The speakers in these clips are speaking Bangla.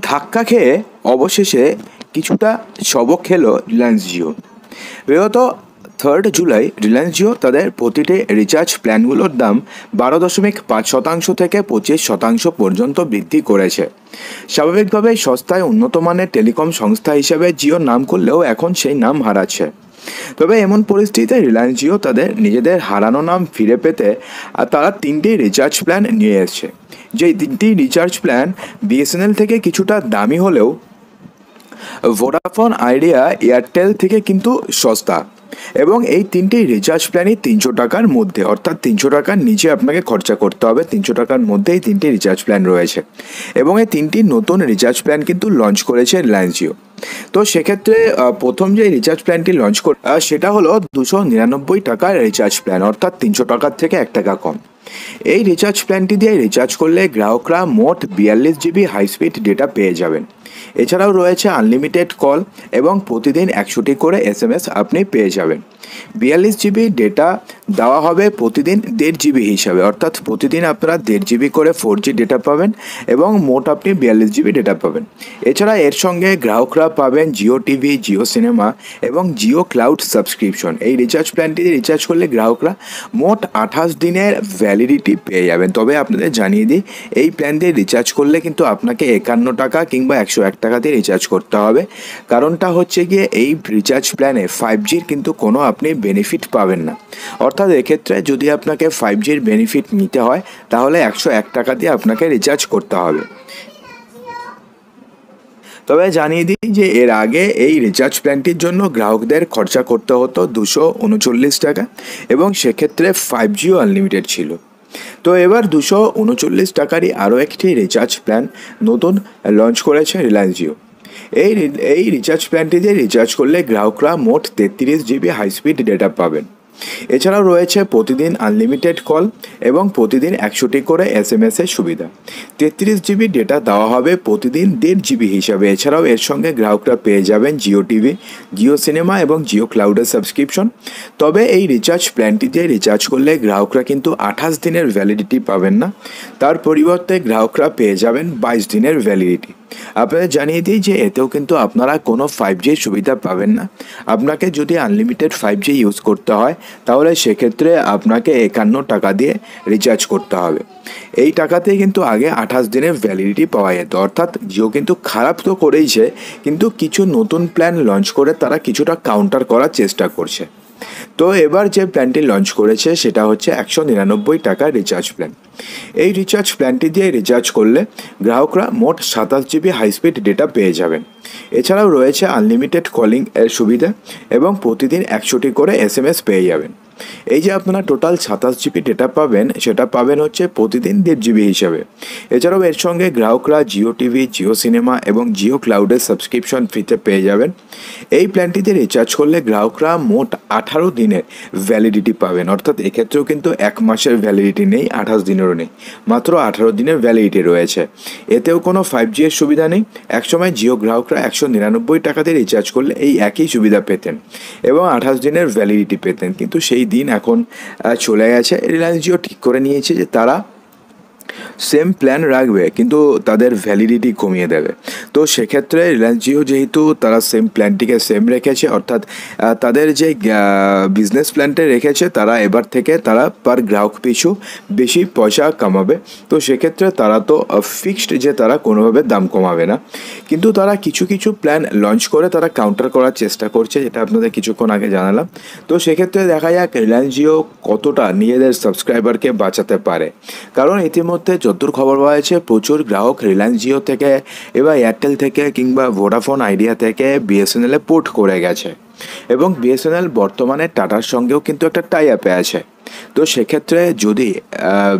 ধাক্কা খেয়ে অবশেষে কিছুটা সবক খেলো রিলায়েন্স জিও। বিগত 3 জুলাই রিলায়েন্স জিও তাদের প্রতিটি রিচার্জ প্ল্যানগুলোর দাম 12.5% থেকে 25% পর্যন্ত বৃদ্ধি করেছে। স্বাভাবিকভাবেই সস্তায় উন্নত মানের টেলিকম সংস্থা হিসেবে জিওর নাম করলেও এখন সেই নাম হারাচ্ছে। তবে এমন পরিস্থিতিতে রিলায়েন্স জিও তাদের নিজেদের হারানো নাম ফিরে পেতে তারা 3টি রিচার্জ প্ল্যান নিয়ে এসেছে। যেই 3টি রিচার্জ প্ল্যান বিএসএনএল থেকে কিছুটা দামি হলেও ভোডাফোন আইডিয়া এয়ারটেল থেকে কিন্তু সস্তা, এবং এই 3টি রিচার্জ প্ল্যানই 300 টাকার মধ্যে, অর্থাৎ 300 টাকার নিচে আপনাকে খরচা করতে হবে। 300 টাকার মধ্যে এই 3টি রিচার্জ প্ল্যান রয়েছে, এবং এই 3টি নতুন রিচার্জ প্ল্যান কিন্তু লঞ্চ করেছে রিলায়েন্স জিও। তো সেক্ষেত্রে প্রথম যে রিচার্জ প্ল্যানটি লঞ্চ করে সেটা হলো 299 টাকার রিচার্জ প্ল্যান, অর্থাৎ 300 টাকার থেকে 1 টাকা কম। এই রিচার্জ প্ল্যানটি দিয়ে রিচার্জ করলে গ্রাহকরা মোট 42 জিবি হাই স্পিড ডেটা পেয়ে যাবেন। এছাড়াও রয়েছে আনলিমিটেড কল এবং প্রতিদিন 100টি করে এসএমএস আপনি পেয়ে যাবেন। 42 জিবি ডেটা দেওয়া হবে প্রতিদিন 1.5 জিবি হিসাবে, অর্থাৎ প্রতিদিন আপনারা 1.5 জিবি করে 4G ডেটা পাবেন এবং মোট আপনি 42 জিবি ডেটা পাবেন। এছাড়া এর সঙ্গে গ্রাহকরা পাবেন জিও টিভি, জিও সিনেমা এবং জিও ক্লাউড সাবস্ক্রিপশন। এই রিচার্জ প্ল্যানটি রিচার্জ করলে গ্রাহকরা মোট 28 দিনের ভ্যালিডিটি পেয়ে যাবেন। তবে আপনাদের জানিয়ে দিই, এই প্ল্যান দিয়ে রিচার্জ করলে কিন্তু আপনাকে 51 টাকা কিংবা 101 টাকা দিয়ে রিচার্জ করতে হবে। কারণটা হচ্ছে গিয়ে এই রিচার্জ প্ল্যানে 5Gর কিন্তু কোনো আপনি বেনিফিট পাবেন না। অর্থাৎ এক্ষেত্রে যদি আপনাকে 5Gর বেনিফিট নিতে হয় তাহলে 101 টাকা দিয়ে আপনাকে রিচার্জ করতে হবে। তবে জানিয়ে দিই যে এর আগে এই রিচার্জ প্ল্যানটির জন্য গ্রাহকদের খরচা করতে হতো 239 টাকা, এবং সেক্ষেত্রে 5Gও আনলিমিটেড ছিল। তো এবার 239 টাকারই আরও একটি রিচার্জ প্ল্যান নতুন লঞ্চ করেছে রিলায়েন্স জিও। এই রিচার্জ প্ল্যানটি দিয়ে রিচার্জ করলে গ্রাহকরা মোট 33 জিবি হাই স্পিড ডেটা পাবেন। এছাড়াও রয়েছে প্রতিদিন আনলিমিটেড কল এবং প্রতিদিন 100টি করে এসএমএসের সুবিধা। 33 জিবি ডেটা দেওয়া হবে প্রতিদিন 1.5 জিবি হিসাবে। এছাড়াও এর সঙ্গে গ্রাহকরা পেয়ে যাবেন জিও টিভি, জিও সিনেমা এবং জিও ক্লাউডের সাবস্ক্রিপশন। তবে এই রিচার্জ প্ল্যানটি দিয়ে রিচার্জ করলে গ্রাহকরা কিন্তু 28 দিনের ভ্যালিডিটি পাবেন না, তার পরিবর্তে গ্রাহকরা পেয়ে যাবেন 22 দিনের ভ্যালিডিটি। আপনাদের জানিয়ে দিই যে এতেও কিন্তু আপনারা কোনো 5G সুবিধা পাবেন না। আপনাকে যদি আনলিমিটেড 5G ইউজ করতে হয় তাহলে সেক্ষেত্রে আপনাকে 51 টাকা দিয়ে রিচার্জ করতে হবে। এই টাকাতেই কিন্তু আগে 28 দিনের ভ্যালিডিটি পাওয়া যেত। অর্থাৎ জিও কিন্তু খারাপ তো করেইছে, কিন্তু কিছু নতুন প্ল্যান লঞ্চ করে তারা কিছুটা কাউন্টার করার চেষ্টা করছে। তো এবার যে প্ল্যানটি লঞ্চ করেছে সেটা হচ্ছে 199 টাকার রিচার্জ প্ল্যান। এই রিচার্জ প্ল্যানটি দিয়ে রিচার্জ করলে গ্রাহকরা মোট 27 জিবি হাই স্পিড ডেটা পেয়ে যাবেন। এছাড়াও রয়েছে আনলিমিটেড কলিং এর সুবিধা এবং প্রতিদিন 100টি করে এসএমএস পেয়ে যাবেন। এই যে আপনারা টোটাল 27 জিবি ডেটা পাবেন, সেটা পাবেন হচ্ছে প্রতিদিন 1.5 জিবি হিসাবে। এছাড়াও এর সঙ্গে গ্রাহকরা জিও টিভি, জিও সিনেমা এবং জিও ক্লাউডের সাবস্ক্রিপশন ফ্রিতে পেয়ে যাবেন। এই প্ল্যানটিতে রিচার্জ করলে গ্রাহকরা মোট 18 দিনের ভ্যালিডিটি পাবেন। অর্থাৎ এক্ষেত্রেও কিন্তু 1 মাসের ভ্যালিডিটি নেই, 28 দিনেরও নেই, মাত্র 18 দিনের ভ্যালিডিটি রয়েছে। এতেও কোনো 5G এর সুবিধা নেই। একসময় জিও গ্রাহকরা 199 টাকাতে রিচার্জ করলে এই একই সুবিধা পেতেন এবং 28 দিনের ভ্যালিডিটি পেতেন, কিন্তু সেই দিন এখন চলে গেছে। রিলায়েন্স জিও ঠিক করে নিয়েছে যে তারা সেম প্ল্যান রাখবে কিন্তু তাদের ভ্যালিডিটি কমিয়ে দেবে। তো সেক্ষেত্রে রিলায়েন্স জিও যেহেতু তারা সেম প্ল্যানটিকে সেম রেখেছে, অর্থাৎ তাদের যে বিজনেস প্ল্যানটা রেখেছে, তারা এবার থেকে তারা পার গ্রাহক পিছু বেশি পয়সা কামাবে। তো সেক্ষেত্রে তারা তো ফিক্সড যে তারা কোনোভাবে দাম কমাবে না, কিন্তু তারা কিছু কিছু প্ল্যান লঞ্চ করে তারা কাউন্টার করার চেষ্টা করছে, যেটা আপনাদের কিছুক্ষণ আগে জানালাম। তো সেক্ষেত্রে দেখা যাক রিলায়েন্স জিও কতটা নিজেদের সাবস্ক্রাইবারকে বাঁচাতে পারে। কারণ ইতিমধ্যে যতদূর খবর পাওয়া যাচ্ছে প্রচুর গ্রাহক রিলায়েন্স জিও থেকে এবার এয়ারটেল থেকে কিংবা ভোডাফোন আইডিয়া থেকে বিএসএনএলে পোর্ট করে গেছে, এবং বিএসএনএল বর্তমানে টাটার সঙ্গেও কিন্তু একটা টাই আপে আছে। তো সেক্ষেত্রে যদি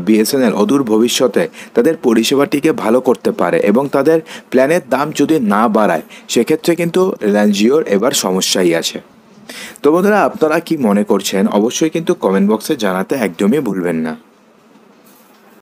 বিএসএনএল অদূর ভবিষ্যতে তাদের পরিষেবাটিকে ভালো করতে পারে এবং তাদের প্ল্যানের দাম যদি না বাড়ায়, সেক্ষেত্রে কিন্তু রিলায়েন্স জিওর এবার সমস্যাই আছে। তো বন্ধুরা, আপনারা কি মনে করছেন অবশ্যই কিন্তু কমেন্ট বক্সে জানাতে একদমই ভুলবেন না।